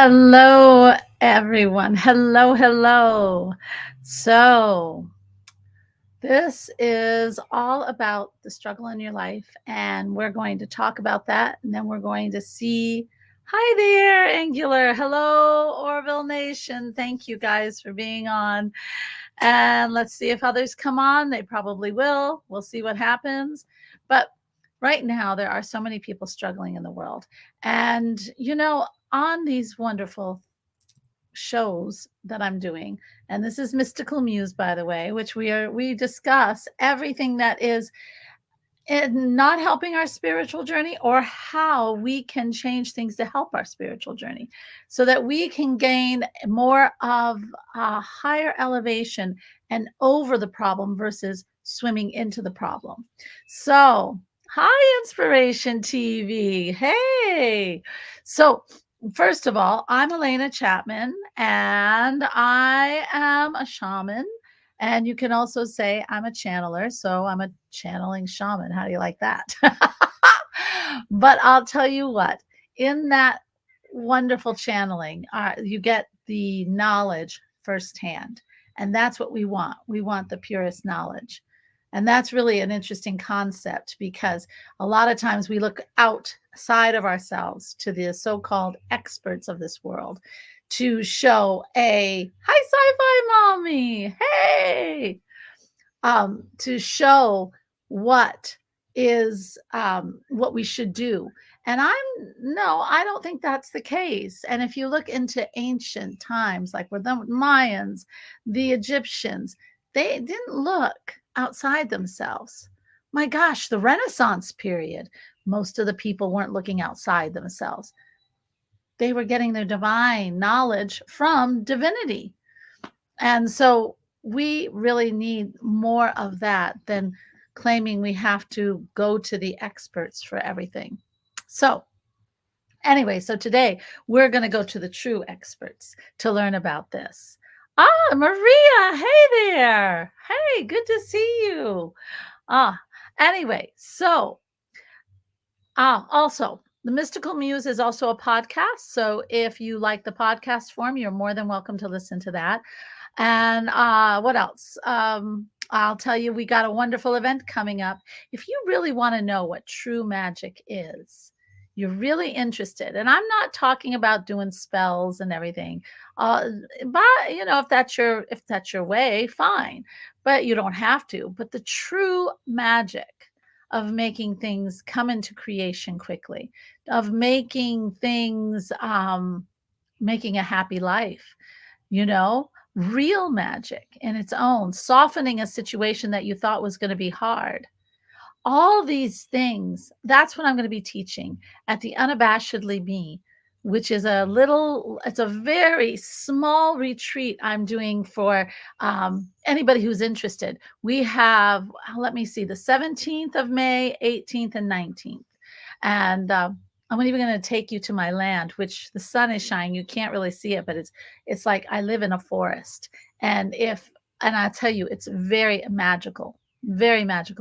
Hello, everyone. Hello, hello. So, this is all about the struggle in your life, and we're going to talk about that. And then we're going to see. Hi there, Angular. Hello, Orville Nation. Thank you guys for being on. And let's see if others come on. They probably will. We'll see what happens. But right now, there are so many people struggling in the world. And, on these wonderful shows that I'm doing. And this is Mystical Muse, by the way, which we discuss everything that is not helping our spiritual journey or how we can change things to help our spiritual journey so that we can gain more of a higher elevation and over the problem versus swimming into the problem. So, hi, Inspiration TV. Hey. So, first of all, I'm Alena Chapman and I am a shaman. And you can also say I'm a channeler, so I'm a channeling shaman. How do you like that? But I'll tell you what, in that wonderful channeling, you get the knowledge firsthand. And that's what we want. We want the purest knowledge. And that's really an interesting concept because a lot of times we look outside of ourselves to the so called experts of this world to show a hi sci-fi mommy, hey, to show what is what we should do. And I don't think that's the case. And if you look into ancient times, like with the Mayans, the Egyptians, they didn't look outside themselves. My gosh, the Renaissance period, most of the people weren't looking outside themselves. They were getting their divine knowledge from divinity. And so we really need more of that than claiming we have to go to the experts for everything. So, anyway, so today we're going to go to the true experts to learn about this. Ah, Maria, hey there. Hey, good to see you. Ah, anyway, so also, the Mystical Muse is also a podcast. So if you like the podcast form, you're more than welcome to listen to that. And what else? I'll tell you, we got a wonderful event coming up. If you really want to know what true magic is, you're really interested, and I'm not talking about doing spells and everything. Uh, but if that's your way, fine. But you don't have to. But the true magic of making things come into creation quickly, of making things, making a happy life, real magic in its own, softening a situation that you thought was going to be hard. All these things, that's what I'm going to be teaching at the Unabashedly Me, which is it's a very small retreat I'm doing for anybody who's interested. We have, let me see, the 17th of May, 18th, and 19th. And I'm even going to take you to my land, which the sun is shining. You can't really see it, but it's like I live in a forest. And I tell you, it's very magical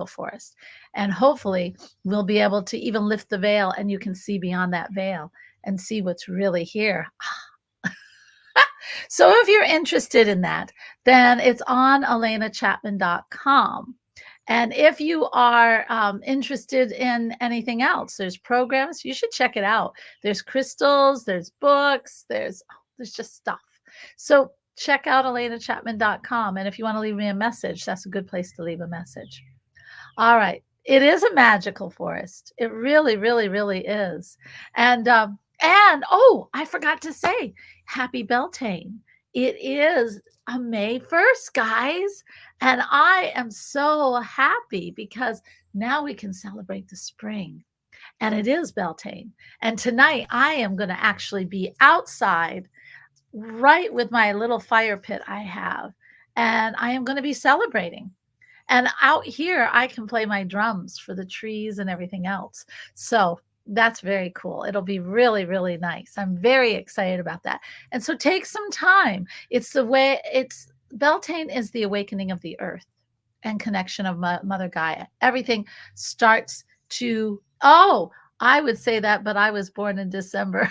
forest. And hopefully we'll be able to even lift the veil and you can see beyond that veil and see what's really here. So if you're interested in that, then it's on alenachapman.com. And if you are interested in anything else, there's programs, you should check it out. There's crystals, there's books, there's just stuff. So check out alenachapman.com. And if you want to leave me a message, that's a good place to leave a message. All right. It is a magical forest. It really, really, really is. And oh, I forgot to say, happy Beltane. It is a May 1st, guys. And I am so happy because now we can celebrate the spring. And it is Beltane. And tonight I am going to actually be outside right with my little fire pit I have. And I am going to be celebrating. And out here, I can play my drums for the trees and everything else. So that's very cool. It'll be really, really nice. I'm very excited about that. And so take some time. Beltane is the awakening of the earth and connection of Mother Gaia. Everything starts I would say that, but I was born in December.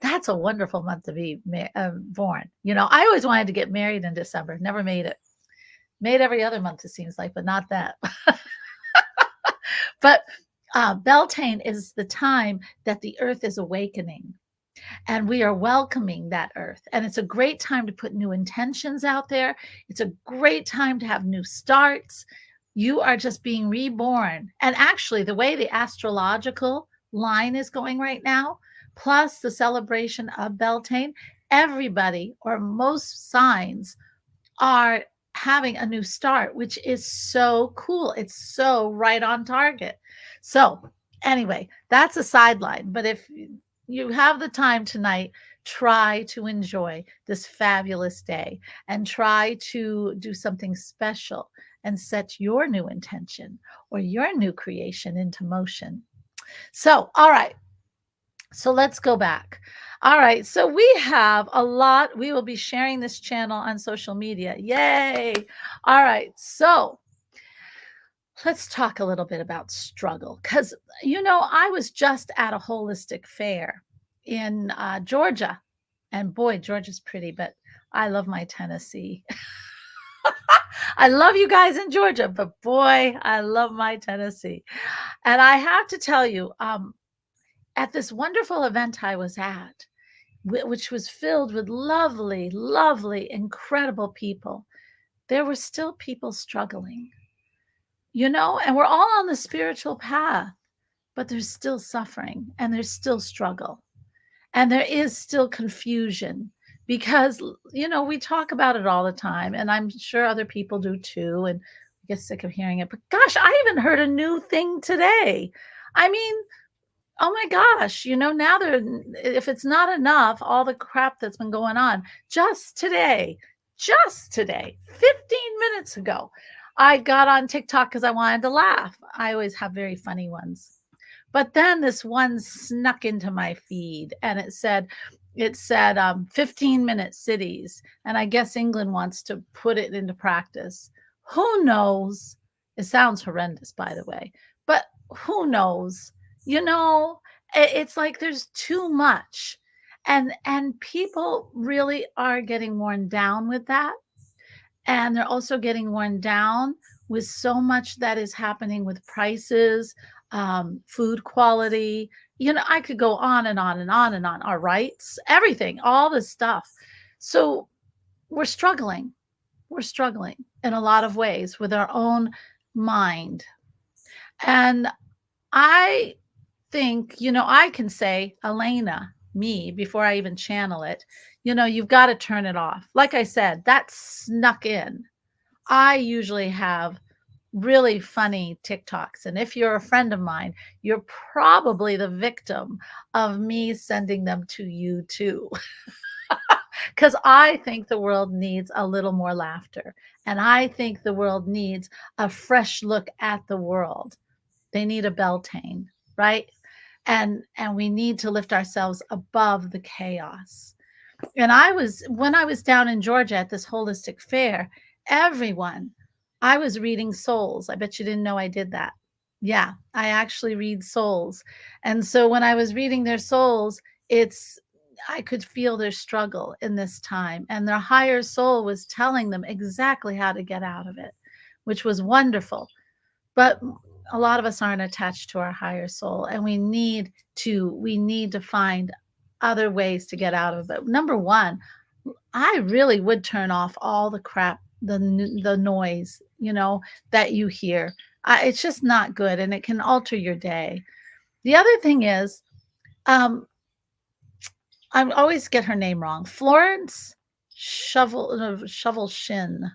That's a wonderful month to be born. I always wanted to get married in December, never made it. Made every other month, it seems like, but not that. But Beltane is the time that the earth is awakening and we are welcoming that earth. And it's a great time to put new intentions out there. It's a great time to have new starts. You are just being reborn. And actually, the way the astrological line is going right now, plus the celebration of Beltane, everybody or most signs are having a new start, which is so cool. It's so right on target. So, anyway, that's a sideline. But if you have the time tonight, try to enjoy this fabulous day and try to do something special and set your new intention or your new creation into motion. So, all right. So let's go back. All right. So we have a lot. We will be sharing this channel on social media. Yay. All right. So let's talk a little bit about struggle because, I was just at a holistic fair in Georgia. And boy, Georgia's pretty, but I love my Tennessee. I love you guys in Georgia, but boy, I love my Tennessee. And I have to tell you, at this wonderful event I was at, which was filled with lovely, lovely, incredible people, there were still people struggling, and we're all on the spiritual path, but there's still suffering and there's still struggle and there is still confusion because, we talk about it all the time and I'm sure other people do too. And I get sick of hearing it, but gosh, I even heard a new thing today. I mean, oh my gosh, now if it's not enough, all the crap that's been going on just today, 15 minutes ago, I got on TikTok because I wanted to laugh. I always have very funny ones. But then this one snuck into my feed and it said 15-minute cities. And I guess England wants to put it into practice. Who knows? It sounds horrendous, by the way, but who knows? It's like there's too much. And people really are getting worn down with that. And they're also getting worn down with so much that is happening with prices, food quality. I could go on and on and on and on. Our rights, everything, all this stuff. So we're struggling. We're struggling in a lot of ways with our own mind. And I think, I can say, Alena, me, before I even channel it, you've got to turn it off. Like I said, that snuck in. I usually have really funny TikToks. And if you're a friend of mine, you're probably the victim of me sending them to you too. Because I think the world needs a little more laughter. And I think the world needs a fresh look at the world. They need a Beltane, right? And we need to lift ourselves above the chaos. And when I was down in Georgia at this holistic fair, I was reading souls. I bet you didn't know I did that. Yeah, I actually read souls. And so when I was reading their souls, I could feel their struggle in this time. And their higher soul was telling them exactly how to get out of it, which was wonderful. But a lot of us aren't attached to our higher soul, and we need to find other ways to get out of it. Number one, I really would turn off all the crap, the noise, that you hear. It's just not good, and it can alter your day. The other thing is, I always get her name wrong. Florence Shovel Shin.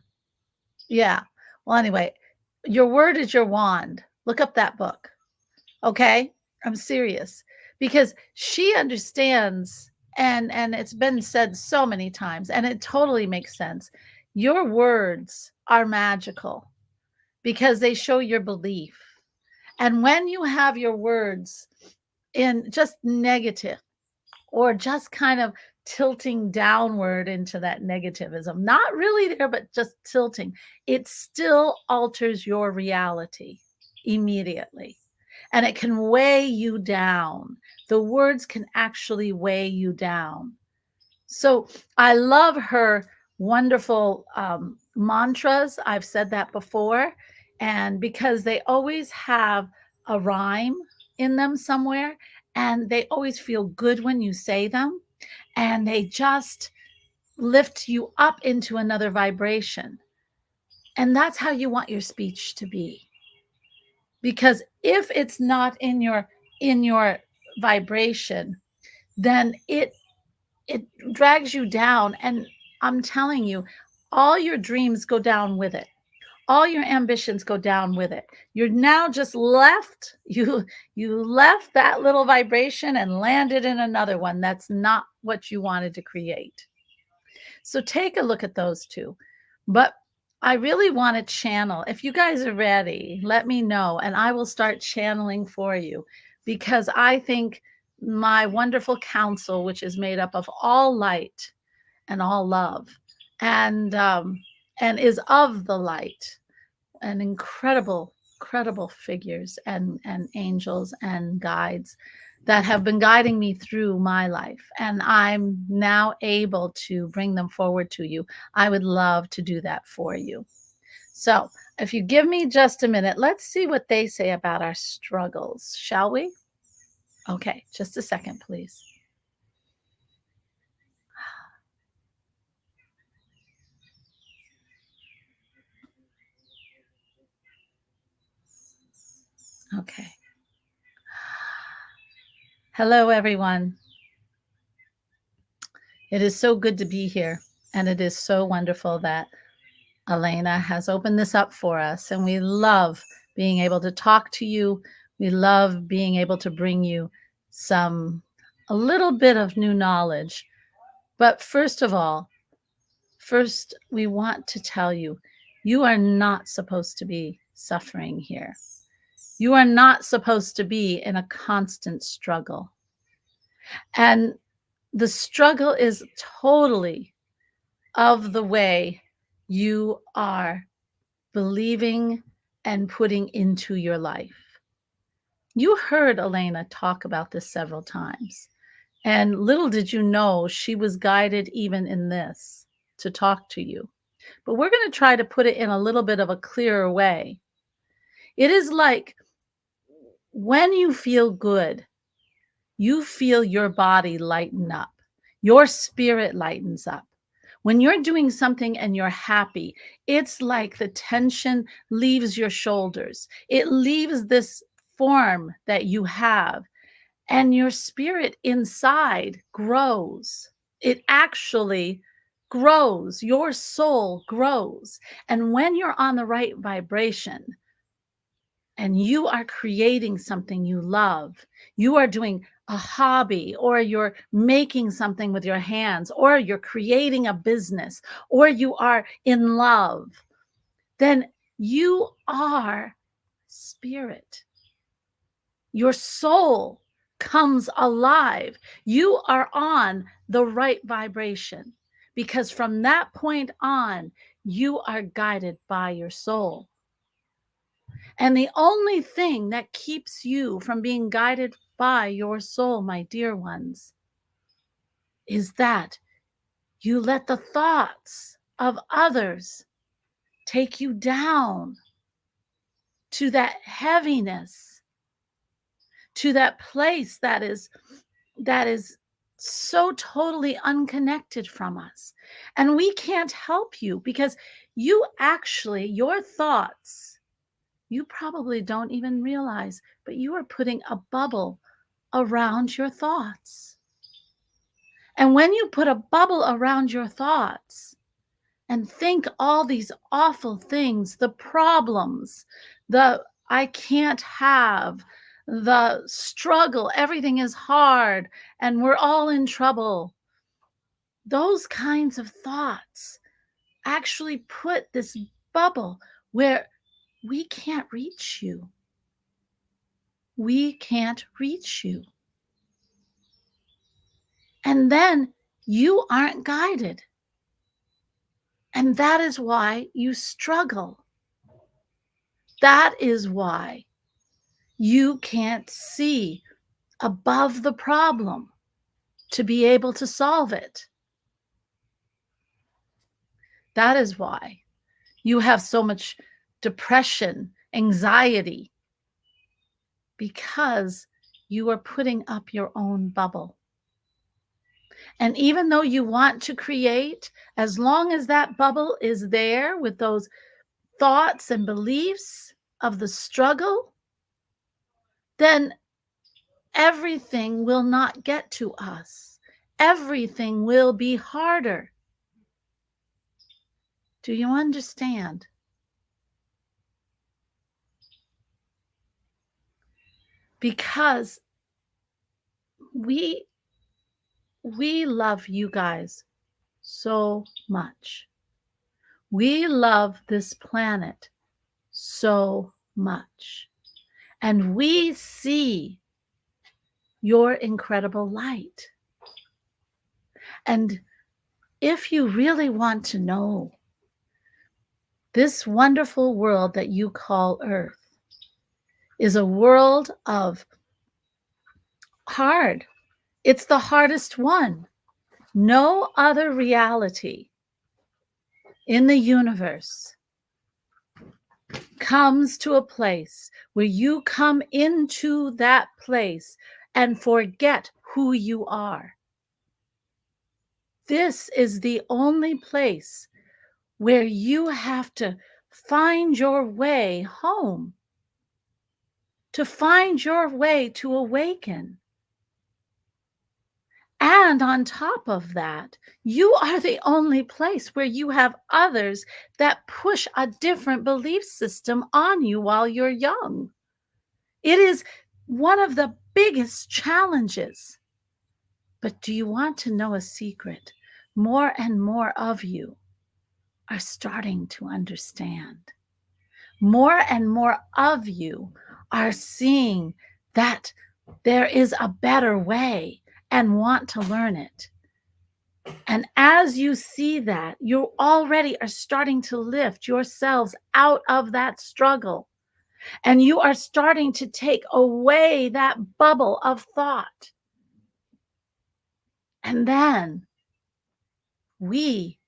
Yeah. Well, anyway, your word is your wand. Look up that book. Okay? I'm serious because she understands and it's been said so many times and it totally makes sense. Your words are magical because they show your belief. And when you have your words in just negative or just kind of tilting downward into that negativism, not really there, but just tilting, it still alters your reality immediately. and it can weigh you down. The words can actually weigh you down. So I love her wonderful mantras. I've said that before. And because they always have a rhyme in them somewhere, and they always feel good when you say them, and they just lift you up into another vibration. And that's how you want your speech to be. Because if it's not in your vibration, then it drags you down, and I'm telling you, all your dreams go down with it. All your ambitions go down with it. You're now just left, you left that little vibration and landed in another one that's not what you wanted to create. So take a look at those two. But I really want to channel. If you guys are ready, let me know and I will start channeling for you, because I think my wonderful council, which is made up of all light and all love, and is of the light, and incredible figures and angels and guides that have been guiding me through my life, and I'm now able to bring them forward to you. I would love to do that for you. So if you give me just a minute, let's see what they say about our struggles, shall we? Okay, just a second, please. Okay. Hello, everyone. It is so good to be here, and it is so wonderful that Alena has opened this up for us, and we love being able to talk to you. We love being able to bring you a little bit of new knowledge. But first of all, first, we want to tell you, you are not supposed to be suffering here. You are not supposed to be in a constant struggle. And the struggle is totally of the way you are believing and putting into your life. You heard Alena talk about this several times, and little did you know she was guided even in this to talk to you. But we're going to try to put it in a little bit of a clearer way. It is like when you feel good, you feel your body lighten up, your spirit lightens up. When you're doing something and you're happy, it's like the tension leaves your shoulders. It leaves this form that you have, and your spirit inside grows. It actually grows. Your soul grows. And when you're on the right vibration, and you are creating something you love, you are doing a hobby, or you're making something with your hands, or you're creating a business, or you are in love, then you are spirit. Your soul comes alive. You are on the right vibration, because from that point on, you are guided by your soul. And the only thing that keeps you from being guided by your soul, my dear ones, is that you let the thoughts of others take you down to that heaviness, to that place that is so totally unconnected from us. And we can't help you, because your thoughts, you probably don't even realize, but you are putting a bubble around your thoughts. And when you put a bubble around your thoughts and think all these awful things, the problems, the I can't have, the struggle, everything is hard, and we're all in trouble, those kinds of thoughts actually put this bubble where we can't reach you. We can't reach you. And then you aren't guided. And that is why you struggle. That is why You can't see above the problem to be able to solve it. That is why you have so much depression, anxiety, because you are putting up your own bubble. And even though you want to create, as long as that bubble is there with those thoughts and beliefs of the struggle, then everything will not get to us. Everything will be harder. Do you understand? Because we love you guys so much. We love this planet so much. And we see your incredible light. And if you really want to know this wonderful world that you call Earth is a world of hard. It's the hardest one. No other reality in the universe comes to a place where you come into that place and forget who you are. This is the only place where you have to find your way home, to find your way to awaken. And on top of that, you are the only place where you have others that push a different belief system on you while you're young. It is one of the biggest challenges. But do you want to know a secret? More and more of you are starting to understand. More and more of you are seeing that there is a better way and want to learn it. And as you see that, you already are starting to lift yourselves out of that struggle. And you are starting to take away that bubble of thought. And then we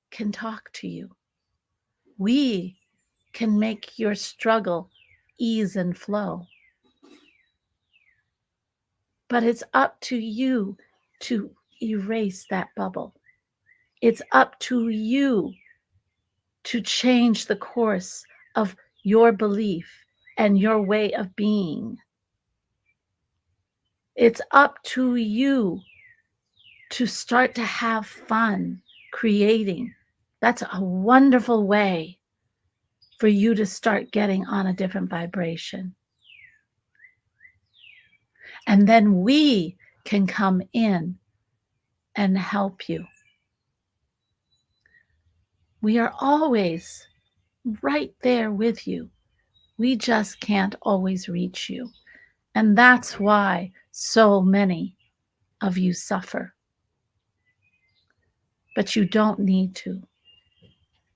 can talk to you. We can make your struggle ease and flow. But it's up to you to erase that bubble. It's up to you to change the course of your belief and your way of being. It's up to you to start to have fun creating. That's a wonderful way for you to start getting on a different vibration. And then we can come in and help you. We are always right there with you. We just can't always reach you. And that's why so many of you suffer. But you don't need to.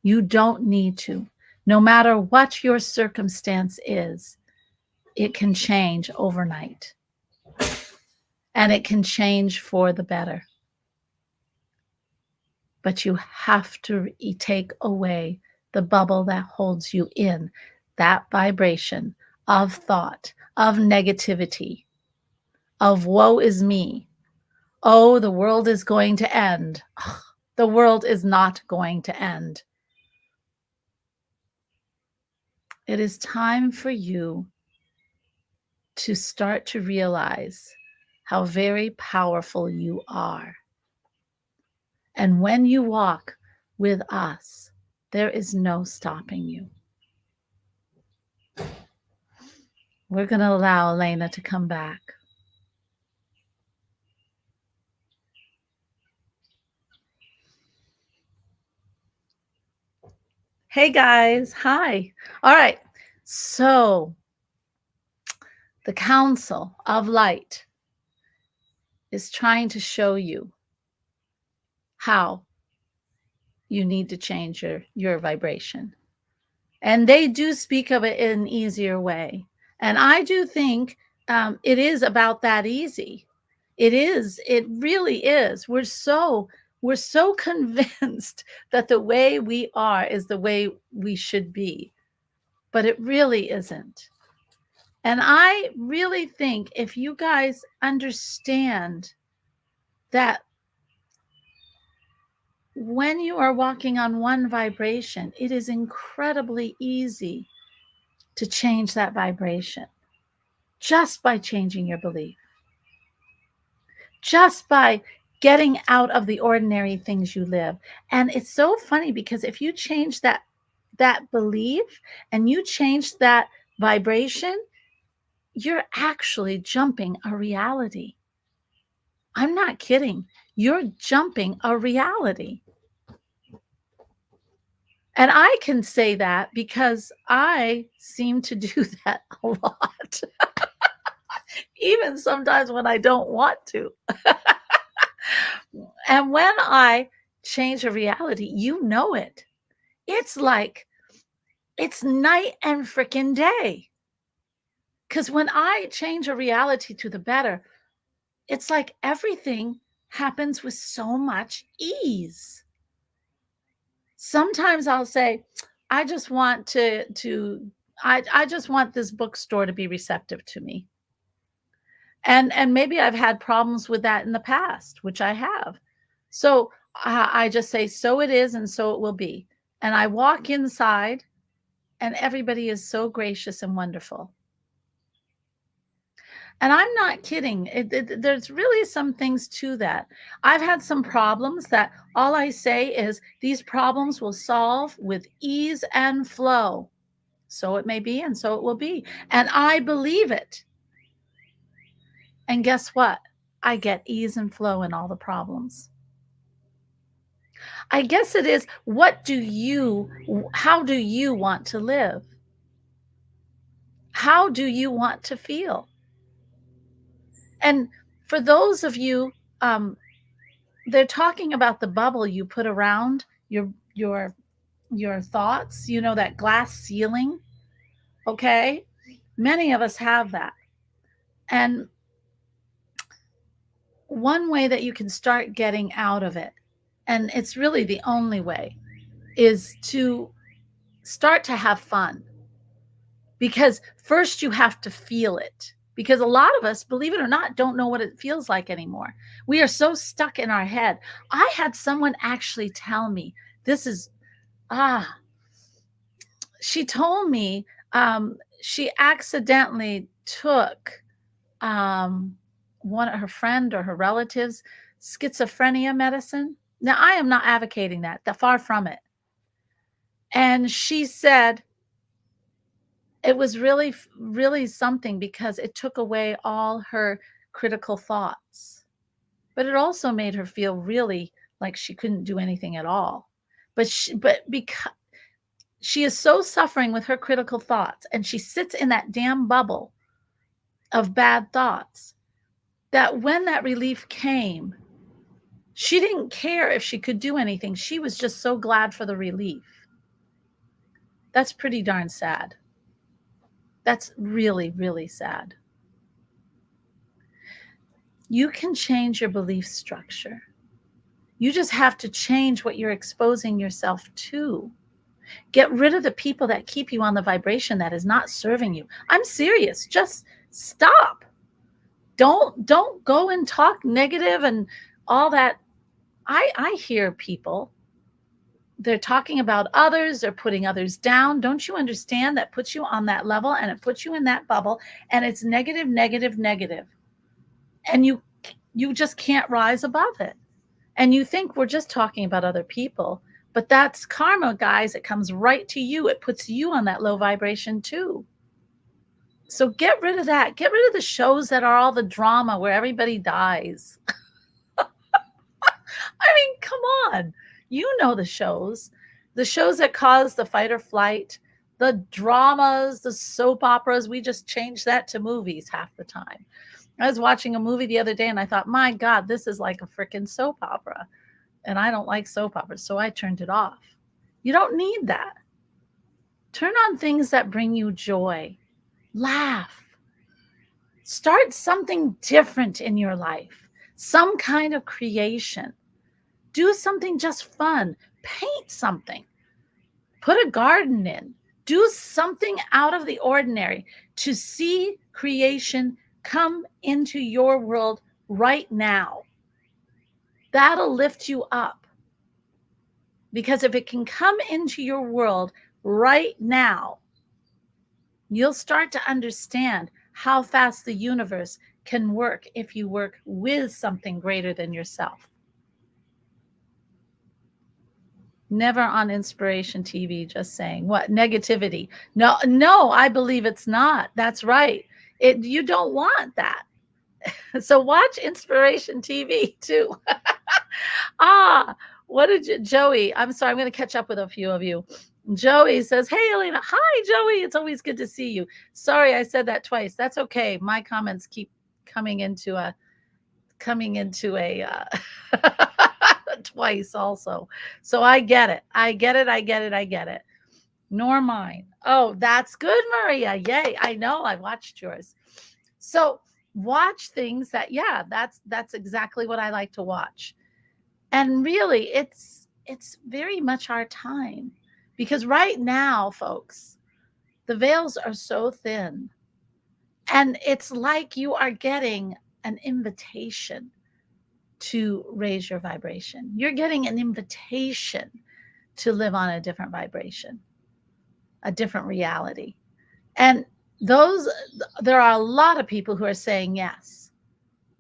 You don't need to. No matter what your circumstance is, it can change overnight. And it can change for the better. But you have to take away the bubble that holds you in, that vibration of thought, of negativity, of woe is me. Oh, the world is going to end. The world is not going to end. It is time for you to start to realize how very powerful you are. And when you walk with us, there is no stopping you. We're going to allow Alena to come back. Hey guys, hi. All right. So, the Council of Light is trying to show you how you need to change your vibration. And they do speak of it in an easier way. And I do think it is about that easy. It is. It really is. We're so convinced that the way we are is the way we should be, but it really isn't. And I really think if you guys understand that when you are walking on one vibration, it is incredibly easy to change that vibration just by changing your belief, just by getting out of the ordinary things you live. And it's so funny because if you change that belief and you change that vibration, you're actually jumping a reality. I'm not kidding. You're jumping a reality. And I can say that because I seem to do that a lot, even sometimes when I don't want to. And when I change a reality, you know it. It's like it's night and freaking day. Because when I change a reality to the better, it's like everything happens with so much ease. Sometimes I'll say, I just want I just want this bookstore to be receptive to me. And maybe I've had problems with that in the past, which I have. So I just say, so it is, and so it will be. And I walk inside, and everybody is so gracious and wonderful. And I'm not kidding. There's really some things to that. I've had some problems that all I say is these problems will solve with ease and flow. So it may be, and so it will be. And I believe it. And guess what? I get ease and flow in all the problems. I guess it is how do you want to live? How do you want to feel? And for those of you, um, they're talking about the bubble you put around your thoughts, that glass ceiling. Okay. Many of us have that. And one way that you can start getting out of it, and it's really the only way, is to start to have fun. Because first you have to feel it. Because a lot of us, believe it or not, don't know what it feels like anymore. We are so stuck in our head. I had someone actually tell me, this is, ah, she told me she accidentally took one of her friend or her relatives schizophrenia medicine. Now, I am not advocating that, far from it. And she said it was really, really something because it took away all her critical thoughts. But it also made her feel really like she couldn't do anything at all. But because she is so suffering with her critical thoughts and she sits in that damn bubble of bad thoughts that when that relief came, she didn't care if she could do anything. She was just so glad for the relief. That's pretty darn sad. That's really, really sad. You can change your belief structure. You just have to change what you're exposing yourself to. Get rid of the people that keep you on the vibration that is not serving you. I'm serious. Just stop. Don't go and talk negative and all that. I hear people, they're talking about others, they're putting others down. Don't you understand that puts you on that level and it puts you in that bubble and it's negative, negative, negative. And you just can't rise above it. And you think we're just talking about other people, but that's karma, guys. It comes right to you. It puts you on that low vibration too. So get rid of that. Get rid of the shows that are all the drama where everybody dies. I mean, come on. You know the shows that cause the fight or flight, the dramas, the soap operas. We just changed that to movies half the time. I was watching a movie the other day and I thought, my God, this is like a freaking soap opera. And I don't like soap operas, so I turned it off. You don't need that. Turn on things that bring you joy. laugh, start something different in your life, some kind of creation. Do something just fun, paint something, put a garden in, do something out of the ordinary to see creation come into your world right now. That'll lift you up. Because if it can come into your world right now, you'll start to understand how fast the universe can work if you work with something greater than yourself. Never on inspiration TV, just saying. What? Negativity. No, no, I believe it's not. That's right. You don't want that. So watch inspiration TV too. Ah, what did you, Joey? I'm sorry, I'm going to catch up with a few of you. Joey says, "Hey, Alena." Hi, Joey. It's always good to see you. Sorry, I said that twice. That's okay. My comments keep coming into a twice also. So I get it. I get it. I get it. I get it. Nor mine. Oh, that's good, Maria. Yay. I know. I watched yours. So watch things that, yeah, that's exactly what I like to watch. And really, it's very much our time, because right now, folks, the veils are so thin, and it's like you are getting an invitation to raise your vibration. You're getting an invitation to live on a different vibration, a different reality. And those, there are a lot of people who are saying yes.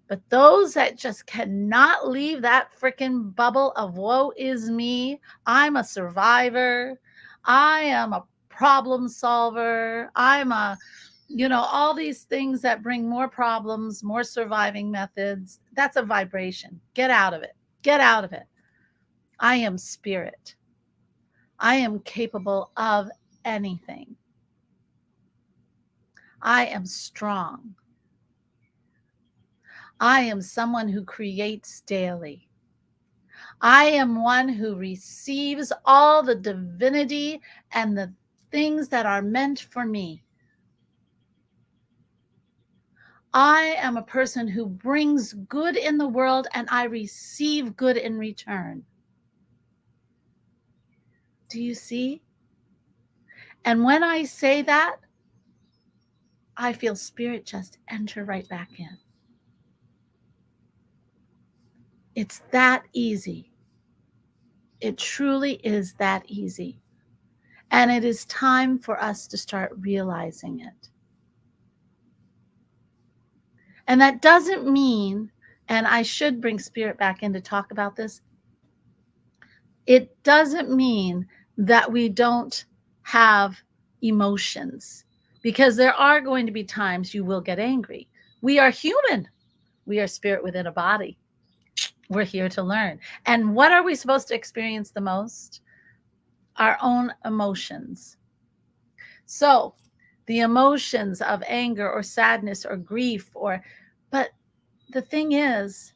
But those that just cannot leave that freaking bubble of woe is me, I'm a survivor, I am a problem solver, I'm a, all these things that bring more problems, more surviving methods. That's a vibration. Get out of it. Get out of it. I am spirit. I am capable of anything. I am strong. I am someone who creates daily. I am one who receives all the divinity and the things that are meant for me. I am a person who brings good in the world, and I receive good in return. Do you see? And when I say that, I feel spirit just enter right back in. It's that easy. It truly is that easy. And it is time for us to start realizing it. And that doesn't mean, and I should bring spirit back in to talk about this, it doesn't mean that we don't have emotions, because there are going to be times you will get angry. We are human. We are spirit within a body. We're here to learn. And what are we supposed to experience the most? Our own emotions. So the emotions of anger or sadness or grief, but the thing is,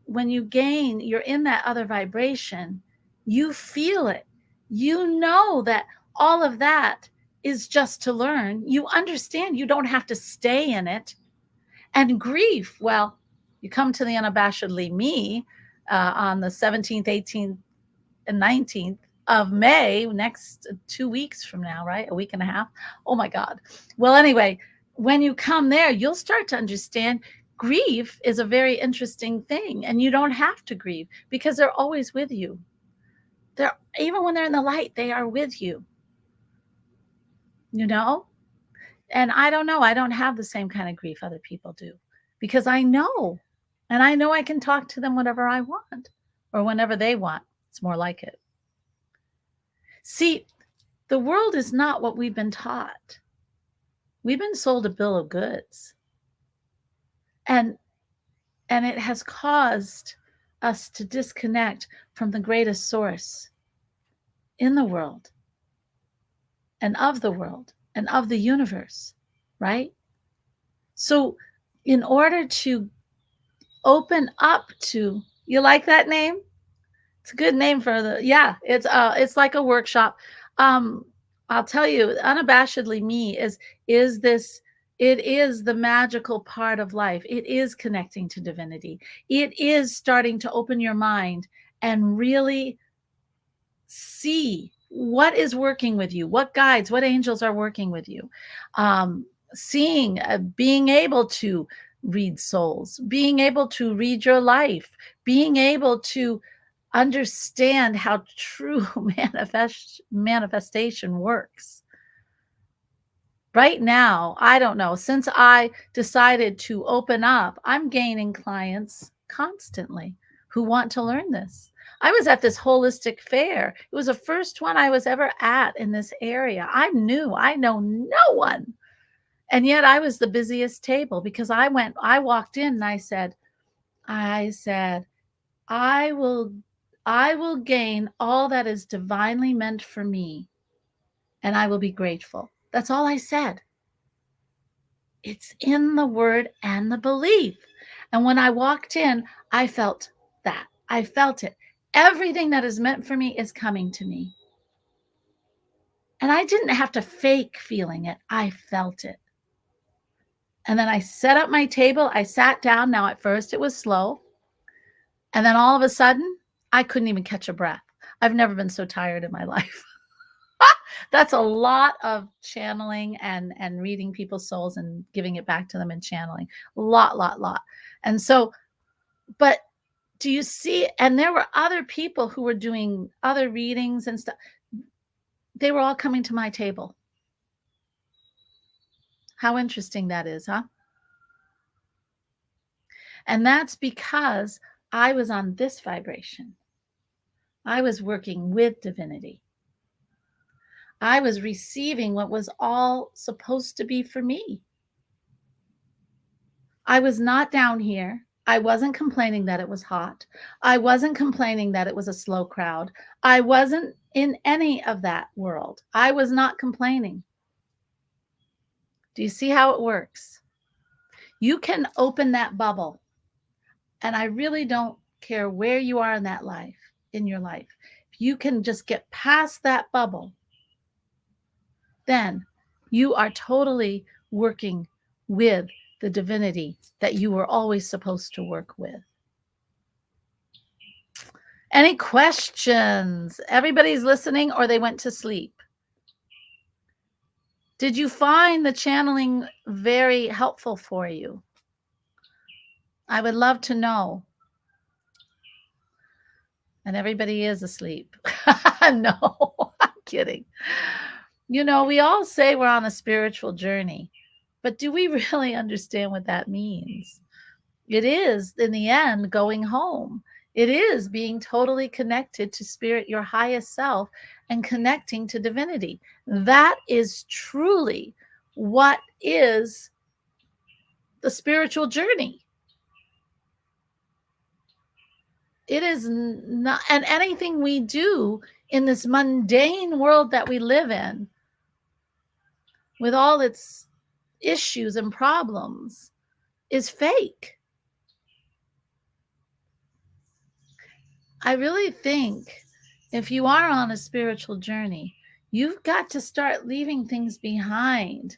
when you're in that other vibration, you feel it. You know that all of that is just to learn. You understand you don't have to stay in it. And grief, well, you come to the unabashedly me on the 17th, 18th, and 19th of May, next 2 weeks from now, right? A week and a half. Oh my God. Well, anyway, when you come there, you'll start to understand grief is a very interesting thing, and you don't have to grieve because they're always with you. They're, even when they're in the light, they are with you. You know? And I don't know, I don't have the same kind of grief other people do, because I know, and I know I can talk to them whenever I want or whenever they want. It's more like it. See, the world is not what we've been taught. We've been sold a bill of goods. And it has caused us to disconnect from the greatest source in the world and of the universe, right? So in order to open up to, you like that name? It's a good name for the, yeah, it's like a workshop. I'll tell you, unabashedly me is this it is the magical part of life. It is connecting to divinity. It is starting to open your mind and really see what is working with you, what guides, what angels are working with you. Seeing, being able to read souls, being able to read your life, being able to understand how true manifestation works. Right now, I don't know, since I decided to open up, I'm gaining clients constantly who want to learn this. I was at this holistic fair. It was the first one I was ever at in this area. I'm new. I know no one. And yet I was the busiest table because I walked in and I said, I will I will gain all that is divinely meant for me and I will be grateful. That's all I said. It's in the word and the belief. And when I walked in, I felt that. I felt it. Everything that is meant for me is coming to me. And I didn't have to fake feeling it. I felt it. And then I set up my table. I sat down. Now, at first, it was slow. And then all of a sudden, I couldn't even catch a breath. I've never been so tired in my life. That's a lot of channeling and reading people's souls and giving it back to them and channeling. Lot. And so, but do you see? And there were other people who were doing other readings and stuff. They were all coming to my table. How interesting that is, huh? And that's because I was on this vibration. I was working with divinity. I was receiving what was all supposed to be for me. I was not down here. I wasn't complaining that it was hot. I wasn't complaining that it was a slow crowd. I wasn't in any of that world. I was not complaining. Do you see how it works? You can open that bubble. And I really don't care where you are in that life, in your life. If you can just get past that bubble, then you are totally working with the divinity that you were always supposed to work with. Any questions? Everybody's listening or they went to sleep. Did you find the channeling very helpful for you? I would love to know. And everybody is asleep. No, I'm kidding. You know, we all say we're on a spiritual journey, but do we really understand what that means? It is, in the end, going home. It is being totally connected to spirit, your highest self, and connecting to divinity. That is truly what is the spiritual journey. It is not, and anything we do in this mundane world that we live in, with all its issues and problems, is fake. I really think if you are on a spiritual journey, you've got to start leaving things behind.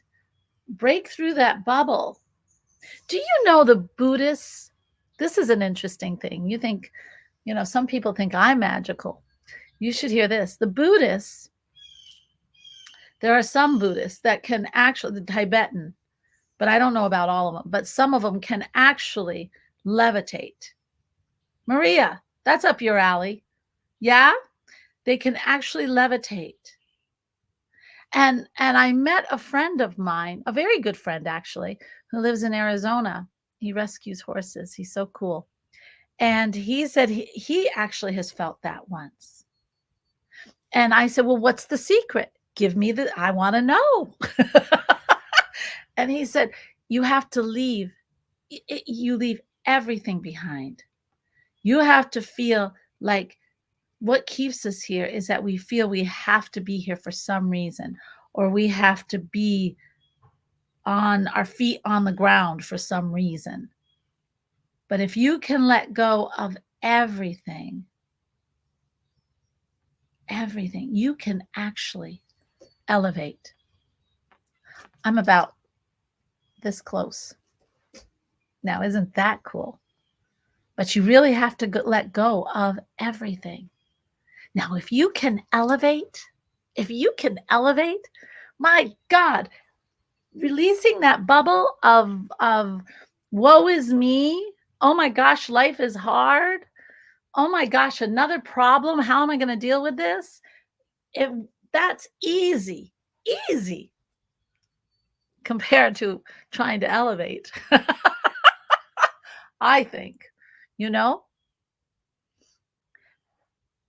Break through that bubble. Do you know the Buddhists? This is an interesting thing. You think, some people think I'm magical. You should hear this. The Buddhists, there are some Buddhists that can actually, the Tibetan, but I don't know about all of them, but some of them can actually levitate. Maria, that's up your alley. Yeah? They can actually levitate. And I met a friend of mine, a very good friend actually, who lives in Arizona. He rescues horses. He's so cool. And he said he actually has felt that once. And I said, "Well, what's the secret? Give me I want to know." And he said, "You have to leave. You leave everything behind. You have to feel like what keeps us here is that we feel we have to be here for some reason, or we have to be on our feet on the ground for some reason. But if you can let go of everything, you can actually elevate. I'm about this close. Now, isn't that cool? But you really have to let go of everything. Now, if you can elevate, my God, releasing that bubble of woe is me. Oh my gosh, life is hard. Oh my gosh, another problem. How am I going to deal with this? It That's easy, easy compared to trying to elevate. I think, you know,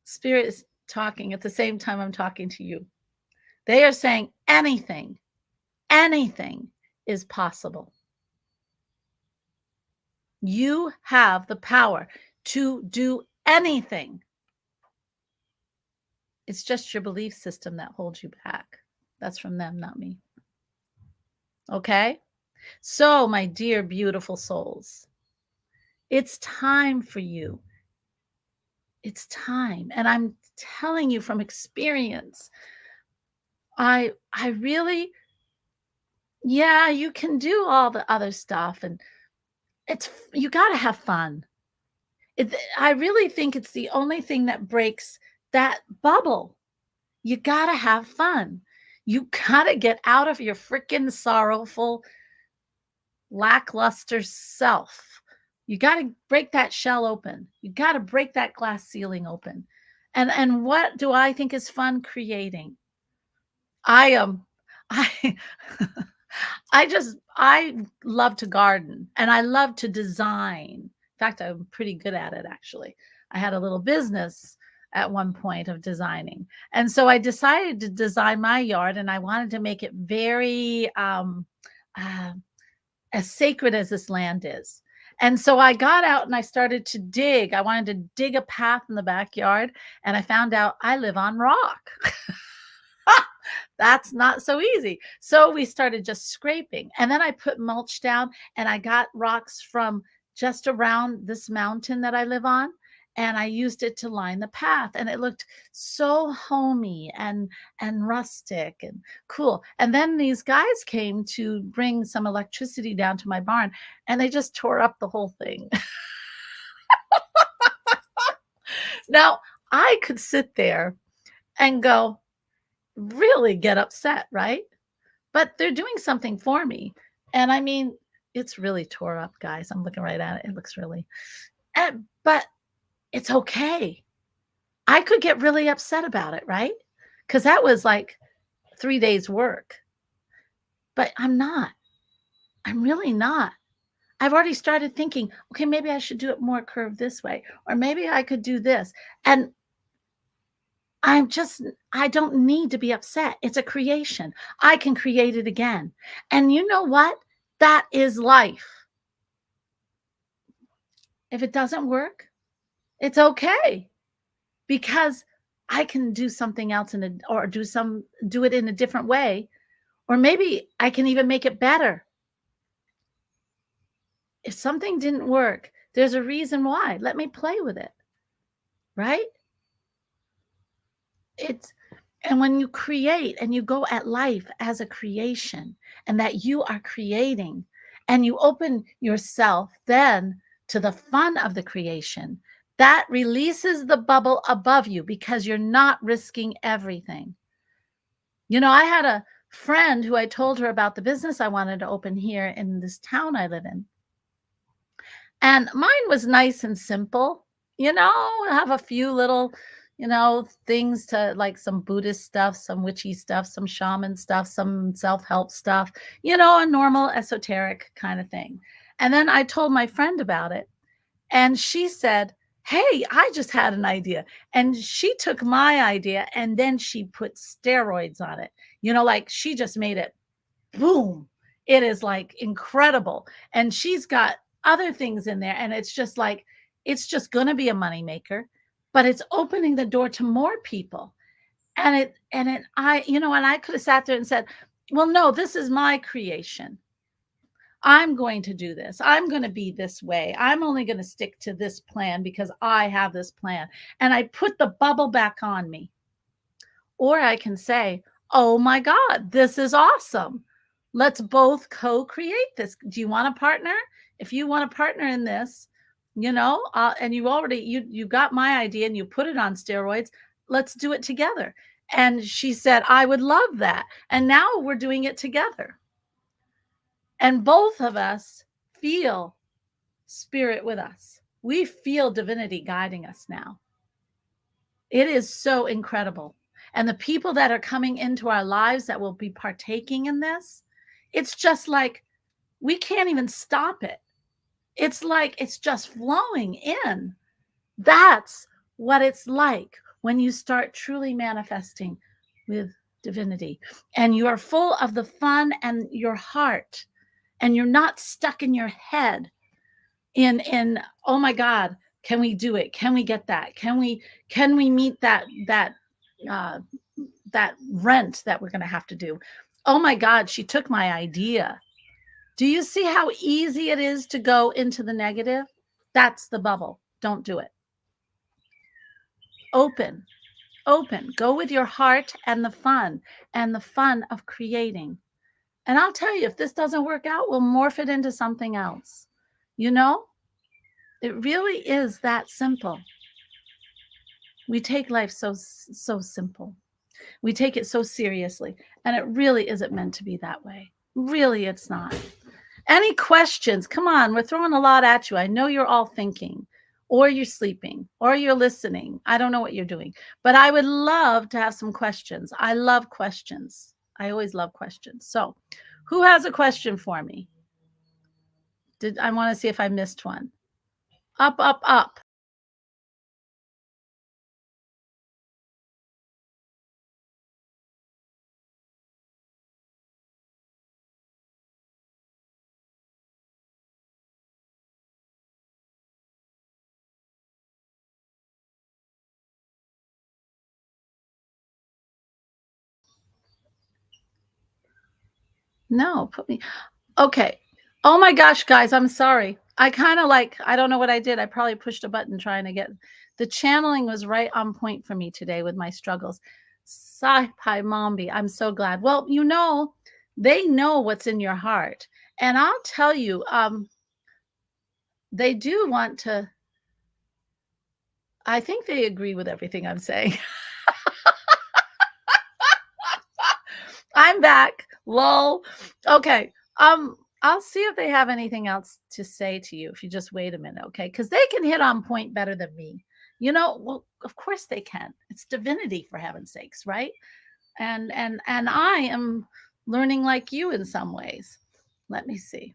spirit is talking at the same time I'm talking to you. They are saying anything is possible. You have the power to do anything. It's just your belief system that holds you back. That's from them, not me. Okay? So, my dear, beautiful souls, it's time for you. It's time. And I'm telling you from experience, I really, yeah, you can do all the other stuff and you got to have fun. I really think it's the only thing that breaks that bubble. You got to have fun. You got to get out of your freaking sorrowful, lackluster self. You got to break that shell open. You got to break that glass ceiling open. And what do I think is fun? Creating. I am I I love to garden and I love to design. In fact, I'm pretty good at it actually. I had a little business at one point of designing. And so I decided to design my yard and I wanted to make it very uh, as sacred as this land is. And so I got out and I started to dig. I wanted to dig a path in the backyard and I found out I live on rock. That's not so easy. So we started just scraping. And then I put mulch down and I got rocks from just around this mountain that I live on. And I used it to line the path. And it looked so homey and rustic and cool. And then these guys came to bring some electricity down to my barn and they just tore up the whole thing. Now I could sit there and go, really get upset, right? But they're doing something for me. And I mean, it's really tore up, guys. I'm looking right at it. It looks really, but it's okay. I could get really upset about it, right? Because that was like 3 days' work. But I'm not. I'm really not. I've already started thinking, okay, maybe I should do it more curved this way, or maybe I could do this. And I don't need to be upset. It's a creation. I can create it again. And you know what? That is life. If it doesn't work, it's okay because I can do something else or do it in a different way, or maybe I can even make it better. If something didn't work, there's a reason why. Let me play with it. Right? It's And when you create and you go at life as a creation and that you are creating and you open yourself then to the fun of the creation, that releases the bubble above you because you're not risking everything. You know, I had a friend who I told her about the business I wanted to open here in this town I live in. And mine was nice and simple, have a few little, things to like some Buddhist stuff, some witchy stuff, some shaman stuff, some self help stuff, a normal esoteric kind of thing. And then I told my friend about it, and she said, "Hey, I just had an idea." And she took my idea and then she put steroids on it, like she just made it boom. It is like incredible. And she's got other things in there. And it's just going to be a moneymaker, but it's opening the door to more people. And I could have sat there and said, well, no, this is my creation. I'm going to do this. I'm going to be this way. I'm only going to stick to this plan because I have this plan. And I put the bubble back on me. Or I can say, Oh my God, this is awesome. Let's both co-create this. Do you want a partner? If you want a partner in this, and you got my idea and you put it on steroids, let's do it together. And she said, I would love that. And now we're doing it together. And both of us feel spirit with us. We feel divinity guiding us now. It is so incredible. And the people that are coming into our lives that will be partaking in this, it's just like we can't even stop it. It's like it's just flowing in. That's what it's like when you start truly manifesting with divinity and you are full of the fun and your heart and you're not stuck in your head in oh my God, can we do it? Can we get that? Can we meet uh that rent that we're going to have to do? Oh my God, she took my idea. Do you see how easy it is to go into the negative? That's the bubble. Don't do it. Open, open. Go with your heart and the fun of creating. And I'll tell you, if this doesn't work out, we'll morph it into something else. You know, it really is that simple. We take life so simple. We take it so seriously, and it really isn't meant to be that way. Really, it's not. Any questions? Come on, we're throwing a lot at you. I know you're all thinking, or you're sleeping, or you're listening. I don't know what you're doing, but I would love to have some questions. I love questions. I always love questions. So, who has a question for me? Did I want to see if I missed one? Up, up, up. No, put me. Okay. Oh my gosh, guys, I'm sorry. I kind of like, I don't know what I did. I probably pushed a button trying to get the channeling was right on point for me today with my struggles. Sai Mombi, I'm so glad. Well, they know what's in your heart. And I'll tell you, they do want to, I think they agree with everything I'm saying. I'm back. Lol. Okay. I'll see if they have anything else to say to you if you just wait a minute, okay? Because they can hit on point better than me. Well, of course they can. It's divinity for heaven's sakes, right? And I am learning like you in some ways. Let me see.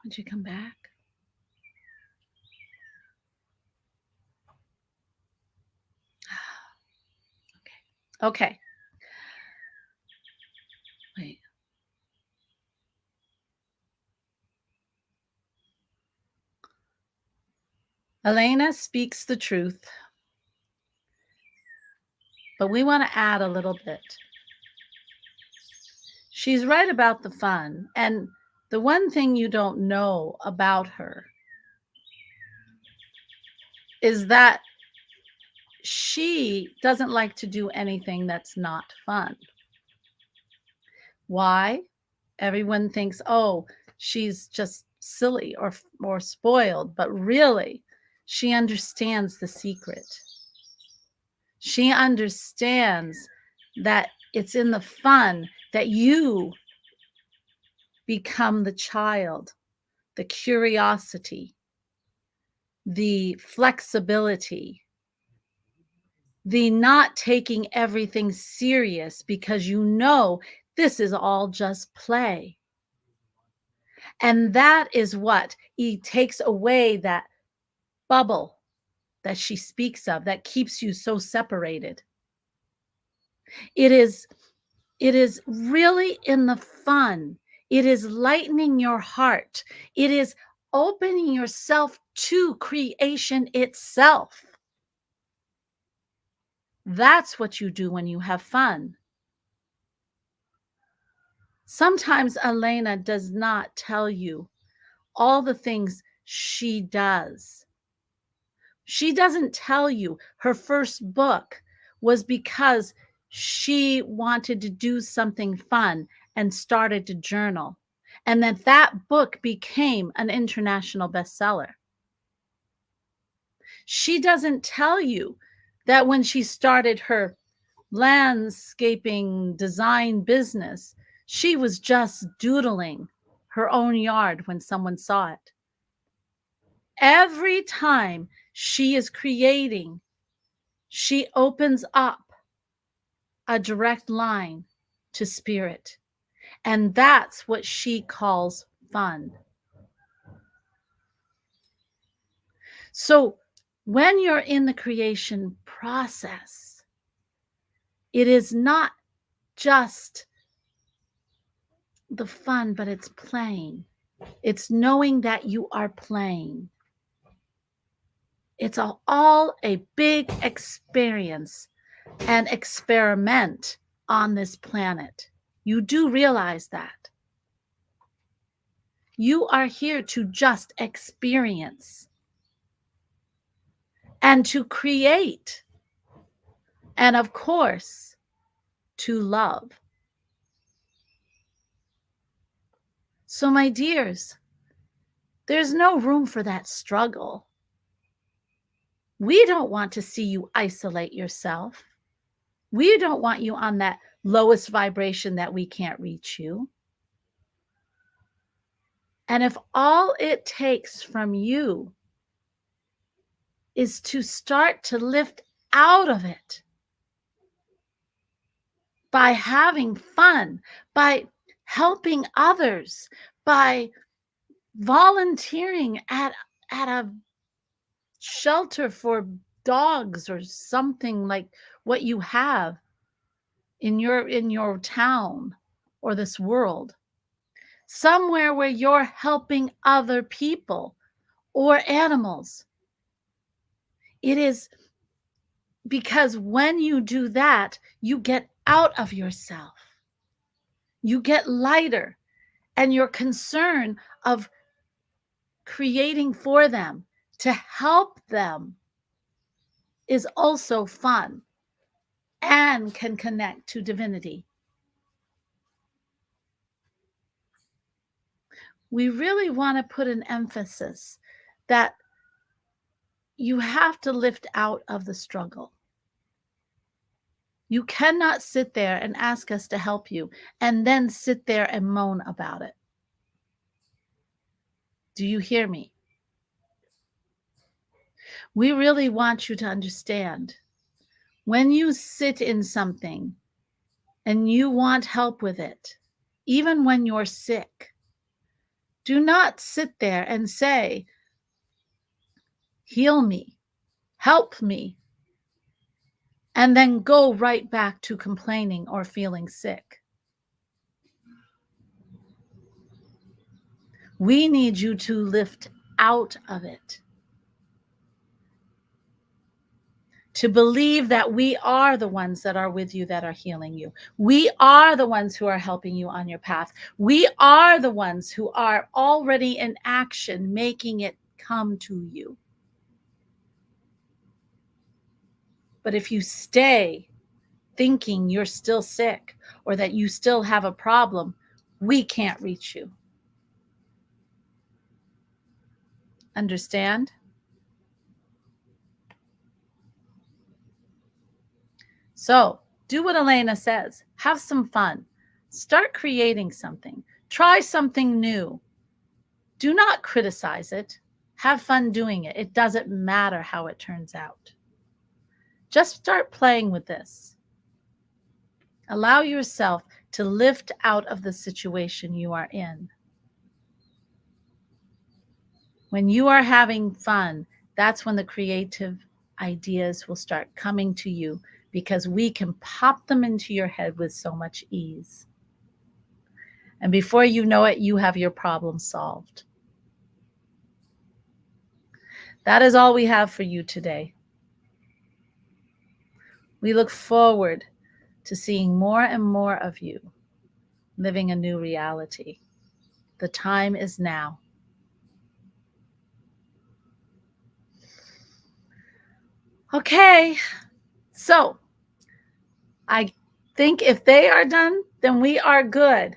Would you come back? Okay. Okay. Wait. Alena speaks the truth, but we want to add a little bit. She's right about the fun. And the one thing you don't know about her is that she doesn't like to do anything that's not fun. Why? Everyone thinks, oh, she's just silly or spoiled, but really, she understands the secret. She understands that it's in the fun that you become the child, the curiosity, the flexibility, the not taking everything serious because this is all just play. And that is what he takes away that bubble that she speaks of that keeps you so separated. It is really in the fun. It is lightening your heart. It is opening yourself to creation itself. That's what you do when you have fun. Sometimes Alena does not tell you all the things she does. She doesn't tell you her first book was because she wanted to do something fun and started to journal. And that book became an international bestseller. She doesn't tell you that when she started her landscaping design business, she was just doodling her own yard when someone saw it. Every time she is creating, she opens up a direct line to spirit. And that's what she calls fun. So when you're in the creation process, it is not just the fun, but it's playing. It's knowing that you are playing. It's all a big experience and experiment on this planet. You do realize that. You are here to just experience and to create, and of course, to love. So, my dears, there's no room for that struggle. We don't want to see you isolate yourself. We don't want you on that lowest vibration that we can't reach you. And if all it takes from you is to start to lift out of it by having fun, by helping others, by volunteering at a shelter for dogs or something like what you have in your town or this world, somewhere where you're helping other people or animals. It is because when you do that, you get out of yourself. You get lighter, and your concern of creating for them to help them is also fun and can connect to divinity. We really want to put an emphasis that you have to lift out of the struggle. You cannot sit there and ask us to help you and then sit there and moan about it. Do you hear me? We really want you to understand when you sit in something and you want help with it, even when you're sick, do not sit there and say, heal me, help me, and then go right back to complaining or feeling sick. We need you to lift out of it, to believe that we are the ones that are with you, that are healing you. We are the ones who are helping you on your path. We are the ones who are already in action, making it come to you. But if you stay thinking you're still sick or that you still have a problem, we can't reach you. Understand? So do what Alena says. Have some fun. Start creating something. Try something new. Do not criticize it. Have fun doing it. It doesn't matter how it turns out. Just start playing with this. Allow yourself to lift out of the situation you are in. When you are having fun, that's when the creative ideas will start coming to you, because we can pop them into your head with so much ease. And before you know it, you have your problem solved. That is all we have for you today. We look forward to seeing more and more of you living a new reality. The time is now. Okay, so I think if they are done, then we are good.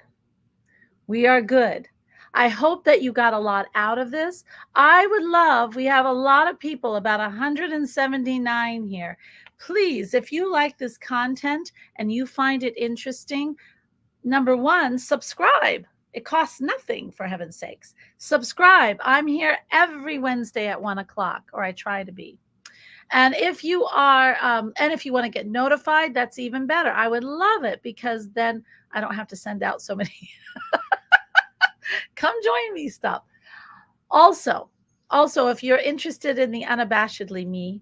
We are good. I hope that you got a lot out of this. I would love, we have a lot of people, about 179 here. Please, if you like this content and you find it interesting, number one, subscribe. It costs nothing, for heaven's sakes. Subscribe. I'm here every Wednesday at 1 o'clock, or I try to be. And if you are, and if you want to get notified, that's even better. I would love it because then I don't have to send out so many come join me stuff. Also, if you're interested in the unabashedly me,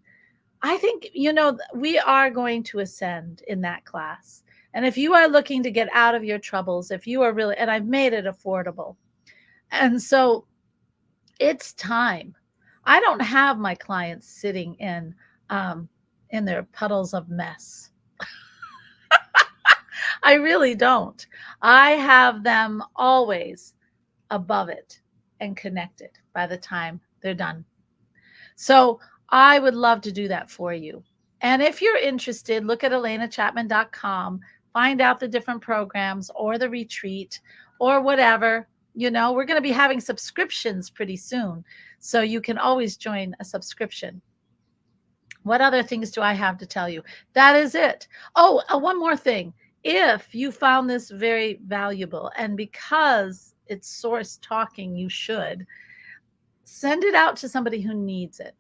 I think, we are going to ascend in that class. And if you are looking to get out of your troubles, if you are really, and I've made it affordable. And so it's time. I don't have my clients sitting in their puddles of mess. I really don't. I have them always above it and connected by the time they're done. So I would love to do that for you. And if you're interested, look at alenachapman.com, find out the different programs or the retreat or whatever. We're going to be having subscriptions pretty soon. So you can always join a subscription. What other things do I have to tell you? That is it. Oh, one more thing. If you found this very valuable, and because it's source talking, you should send it out to somebody who needs it.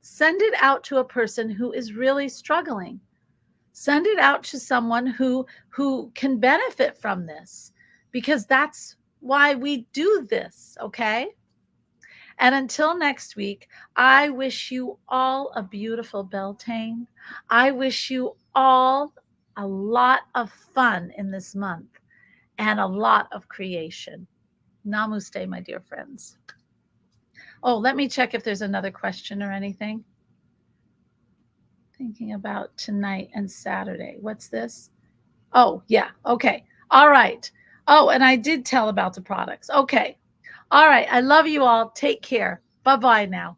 Send it out to a person who is really struggling. Send it out to someone who can benefit from this, because that's why we do this, okay? And until next week, I wish you all a beautiful Beltane. I wish you all a lot of fun in this month and a lot of creation. Namaste, my dear friends. Oh, let me check if there's another question or anything. Thinking about tonight and Saturday. What's this? Oh, yeah. Okay. All right. Oh, and I did tell about the products. Okay. All right. I love you all. Take care. Bye-bye now.